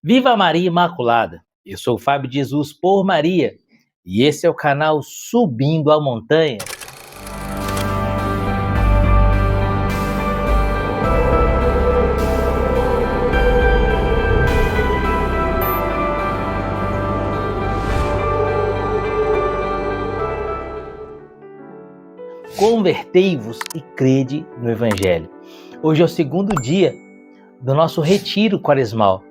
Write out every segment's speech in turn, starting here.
Viva Maria Imaculada! Eu sou o Fábio de Jesus por Maria e esse é o canal Subindo a Montanha. Convertei-vos e crede no Evangelho. Hoje é o segundo dia do nosso retiro quaresmal.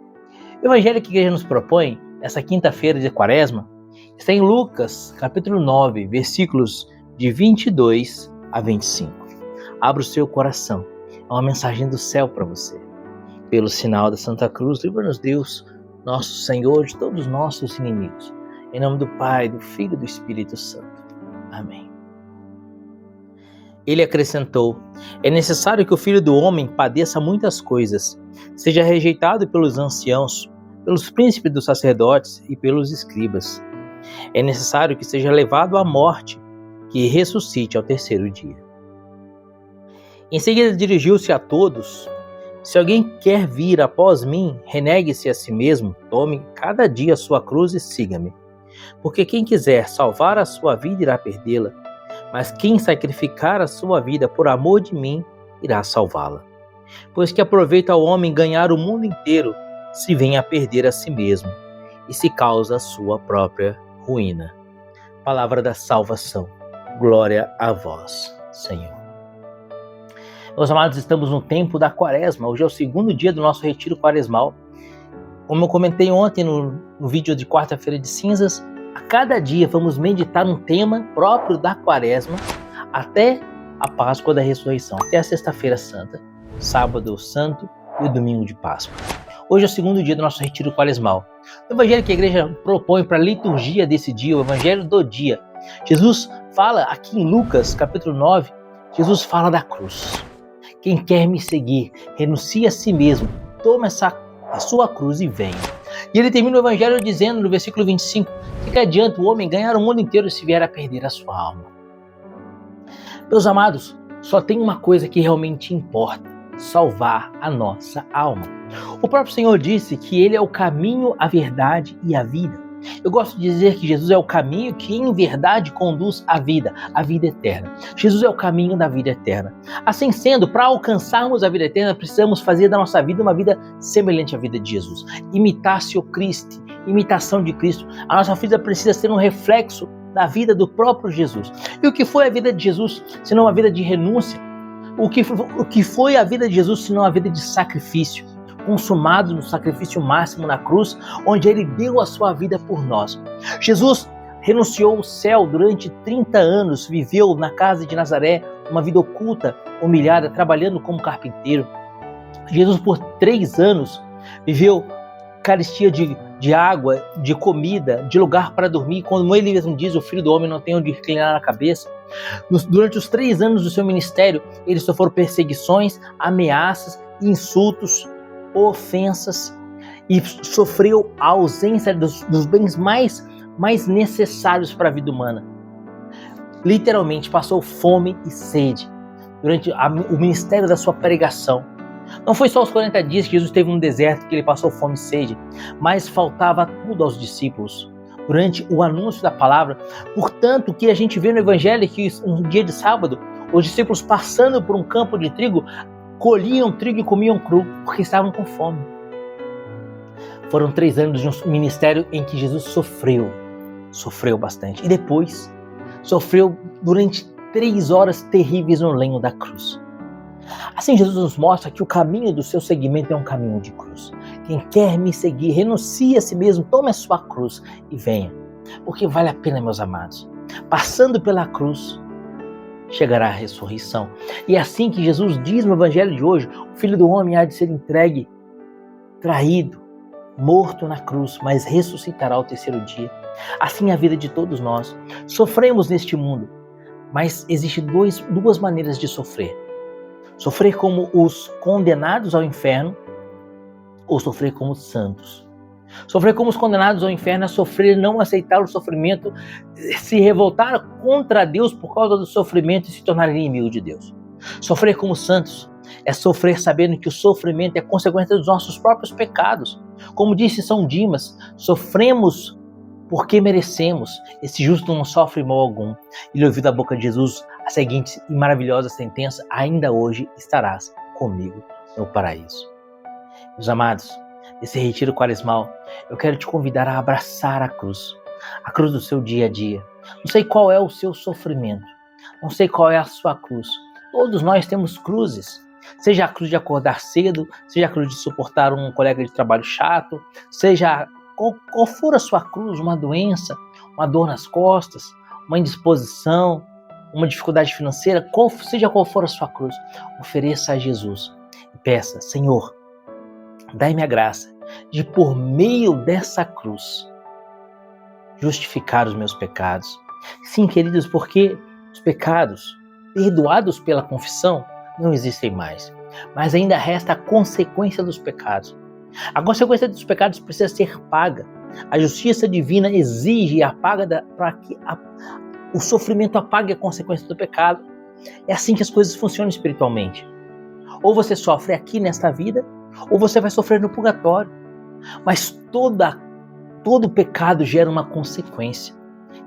O Evangelho que a igreja nos propõe, essa quinta-feira de quaresma, está em Lucas, capítulo 9, versículos de 22 a 25. Abra o seu coração, é uma mensagem do céu para você. Pelo sinal da Santa Cruz, livra-nos Deus, nosso Senhor, de todos os nossos inimigos. Em nome do Pai, do Filho e do Espírito Santo. Amém. Ele acrescentou: é necessário que o Filho do Homem padeça muitas coisas, seja rejeitado pelos anciãos, pelos príncipes dos sacerdotes e pelos escribas. É necessário que seja levado à morte, que ressuscite ao terceiro dia. Em seguida dirigiu-se a todos: se alguém quer vir após mim, renegue-se a si mesmo, tome cada dia a sua cruz e siga-me. Porque quem quiser salvar a sua vida irá perdê-la, mas quem sacrificar a sua vida por amor de mim, irá salvá-la. Pois que aproveita ao homem ganhar o mundo inteiro, se vem a perder a si mesmo, e se causa a sua própria ruína. Palavra da salvação. Glória a vós, Senhor. Meus amados, estamos no tempo da quaresma. Hoje é o segundo dia do nosso retiro quaresmal. Como eu comentei ontem no vídeo de quarta-feira de cinzas, a cada dia vamos meditar um tema próprio da quaresma até a Páscoa da Ressurreição, até a Sexta-feira Santa, Sábado Santo e o Domingo de Páscoa. Hoje é o segundo dia do nosso retiro quaresmal. O evangelho que a igreja propõe para a liturgia desse dia, o evangelho do dia. Jesus fala aqui em Lucas, capítulo 9, Jesus fala da cruz. Quem quer me seguir, renuncia a si mesmo, toma a sua cruz e venha. E ele termina o evangelho dizendo no versículo 25, que adianta o homem ganhar o mundo inteiro se vier a perder a sua alma. Meus amados, só tem uma coisa que realmente importa: salvar a nossa alma. O próprio Senhor disse que Ele é o caminho, a verdade e a vida. Eu gosto de dizer que Jesus é o caminho que em verdade conduz à vida eterna. Jesus é o caminho da vida eterna. Assim sendo, para alcançarmos a vida eterna, precisamos fazer da nossa vida uma vida semelhante à vida de Jesus. Imitatio Christi, imitação de Cristo. A nossa vida precisa ser um reflexo da vida do próprio Jesus. E o que foi a vida de Jesus, senão uma vida de renúncia? O que foi a vida de Jesus, senão a vida de sacrifício? Consumado no sacrifício máximo na cruz, onde ele deu a sua vida por nós. Jesus renunciou ao céu durante 30 anos, viveu na casa de Nazaré, uma vida oculta, humilhada, trabalhando como carpinteiro. Jesus por 3 anos viveu carestia de água, de comida, de lugar para dormir. Como ele mesmo diz, o Filho do Homem não tem onde reclinar a cabeça. Durante os 3 anos do seu ministério, ele sofreu perseguições, ameaças, insultos, ofensas, e sofreu a ausência dos bens mais necessários para a vida humana. Literalmente passou fome e sede durante o ministério da sua pregação. Não foi só os 40 dias que Jesus esteve no deserto que ele passou fome e sede, mas faltava tudo aos discípulos durante o anúncio da palavra. Portanto, o que a gente vê no evangelho é que um dia de sábado, os discípulos passando por um campo de trigo, colhiam trigo e comiam cru, porque estavam com fome. Foram 3 anos de um ministério em que Jesus sofreu bastante. E depois, sofreu durante 3 horas terríveis no lenho da cruz. Assim, Jesus nos mostra que o caminho do seu seguimento é um caminho de cruz. Quem quer me seguir, renuncie a si mesmo, tome a sua cruz e venha. Porque vale a pena, meus amados. Passando pela cruz, chegará a ressurreição. E é assim que Jesus diz no evangelho de hoje: o Filho do Homem há de ser entregue, traído, morto na cruz, mas ressuscitará ao terceiro dia. Assim é a vida de todos nós. Sofremos neste mundo, mas existem duas maneiras de sofrer. Sofrer como os condenados ao inferno ou sofrer como os santos. Sofrer como os condenados ao inferno é sofrer, não aceitar o sofrimento, se revoltar contra Deus por causa do sofrimento e se tornar inimigo de Deus. Sofrer como santos é sofrer sabendo que o sofrimento é consequência dos nossos próprios pecados. Como disse São Dimas, sofremos porque merecemos. Esse justo não sofre mal algum. Ele ouviu da boca de Jesus a seguinte e maravilhosa sentença: ainda hoje estarás comigo no paraíso. Meus amados, nesse retiro quaresmal, eu quero te convidar a abraçar a cruz do seu dia a dia. Não sei qual é o seu sofrimento, não sei qual é a sua cruz. Todos nós temos cruzes. Seja a cruz de acordar cedo, seja a cruz de suportar um colega de trabalho chato, seja qual for a sua cruz, uma doença, uma dor nas costas, uma indisposição, uma dificuldade financeira, seja qual for a sua cruz, ofereça a Jesus e peça: Senhor, dai-me a graça de, por meio dessa cruz, justificar os meus pecados. Sim, queridos, porque os pecados perdoados pela confissão não existem mais, mas ainda resta a consequência dos pecados. A consequência dos pecados precisa ser paga. A justiça divina exige e apaga para que o sofrimento apague a consequência do pecado. É assim que as coisas funcionam espiritualmente. Ou você sofre aqui nesta vida, ou você vai sofrer no purgatório. Mas todo pecado gera uma consequência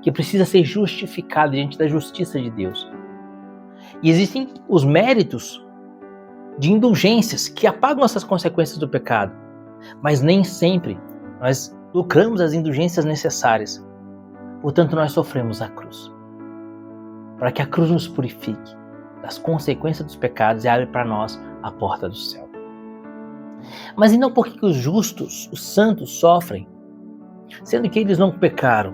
que precisa ser justificada diante da justiça de Deus. E existem os méritos de indulgências que apagam essas consequências do pecado, mas nem sempre nós lucramos as indulgências necessárias. Portanto, nós sofremos a cruz, para que a cruz nos purifique das consequências dos pecados e abre para nós a porta do céu. Mas e não por que os justos, os santos, sofrem, sendo que eles não pecaram?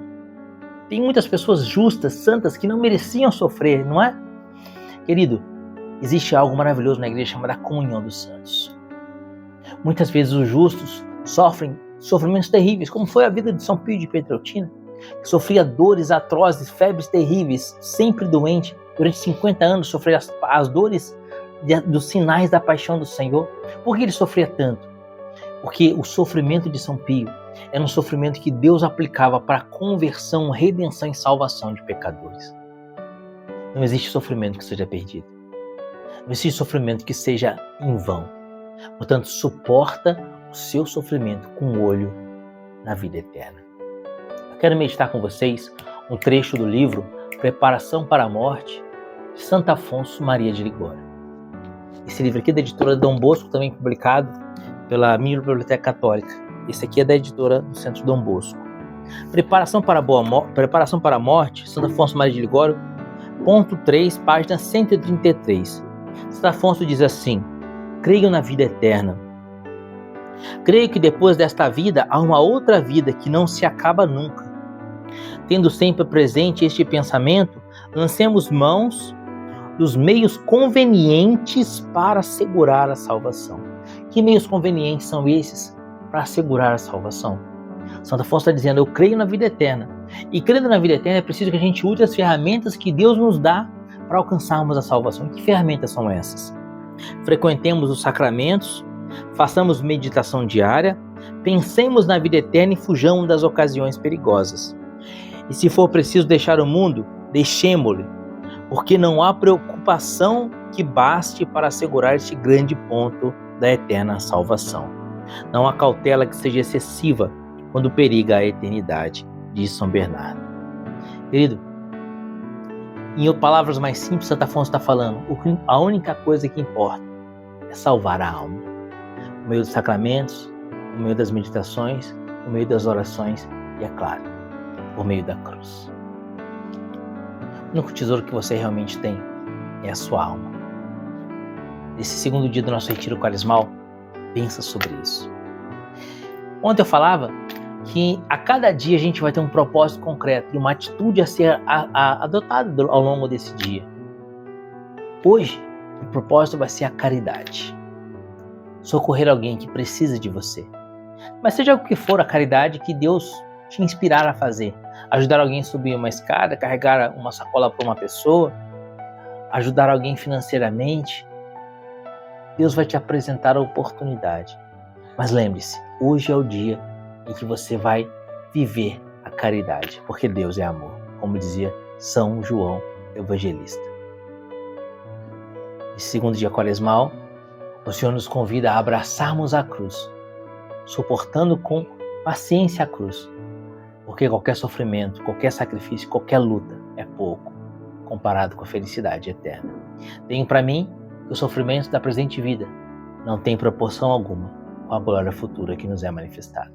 Tem muitas pessoas justas, santas, que não mereciam sofrer, não é? Querido, existe algo maravilhoso na igreja chamada comunhão dos santos. Muitas vezes os justos sofrem sofrimentos terríveis, como foi a vida de São Pio de Pietrelcina, que sofria dores atrozes, febres terríveis, sempre doente, durante 50 anos sofria as dores dos sinais da paixão do Senhor. Por que ele sofria tanto? Porque o sofrimento de São Pio era um sofrimento que Deus aplicava para a conversão, redenção e salvação de pecadores. Não existe sofrimento que seja perdido. Não existe sofrimento que seja em vão. Portanto, suporta o seu sofrimento com o olho na vida eterna. Eu quero meditar com vocês um trecho do livro Preparação para a Morte, de Santo Afonso Maria de Ligório. Esse livro aqui é da editora Dom Bosco, também publicado pela Biblioteca Católica. Esse aqui é da editora do Centro Dom Bosco. Preparação para a Morte, Santo Afonso Maria de Ligório, ponto 3, página 133. Santo Afonso diz assim: creio na vida eterna. Creio que depois desta vida há uma outra vida que não se acaba nunca. Tendo sempre presente este pensamento, lancemos mãos dos meios convenientes para assegurar a salvação. Que meios convenientes são esses para assegurar a salvação? Santo Afonso está dizendo: eu creio na vida eterna. E crendo na vida eterna é preciso que a gente use as ferramentas que Deus nos dá para alcançarmos a salvação. Que ferramentas são essas? Frequentemos os sacramentos, façamos meditação diária, pensemos na vida eterna e fujamos das ocasiões perigosas. E se for preciso deixar o mundo, deixemo-lo, porque não há preocupação que baste para assegurar este grande ponto da eterna salvação. Não há cautela que seja excessiva quando periga a eternidade, diz São Bernardo. Querido, em palavras mais simples, Santo Afonso está falando: a única coisa que importa é salvar a alma. Por meio dos sacramentos, por meio das meditações, por meio das orações e, é claro, por meio da cruz. O único tesouro que você realmente tem é a sua alma. Nesse segundo dia do nosso retiro quaresmal, pensa sobre isso. Ontem eu falava que a cada dia a gente vai ter um propósito concreto e uma atitude a ser adotada ao longo desse dia. Hoje, o propósito vai ser a caridade. Socorrer alguém que precisa de você. Mas seja o que for a caridade que Deus te inspirar a fazer. Ajudar alguém a subir uma escada, carregar uma sacola para uma pessoa, ajudar alguém financeiramente. Deus vai te apresentar a oportunidade. Mas lembre-se, hoje é o dia em que você vai viver a caridade, porque Deus é amor, como dizia São João Evangelista. Nesse segundo dia quaresmal, o Senhor nos convida a abraçarmos a cruz suportando com paciência a cruz, porque qualquer sofrimento, qualquer sacrifício, qualquer luta é pouco comparado com a felicidade eterna. Tenho para mim que o sofrimento da presente vida não tem proporção alguma com a glória futura que nos é manifestada,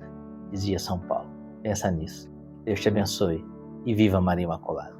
dizia São Paulo. Pensa nisso. Deus te abençoe e viva Maria Imaculada.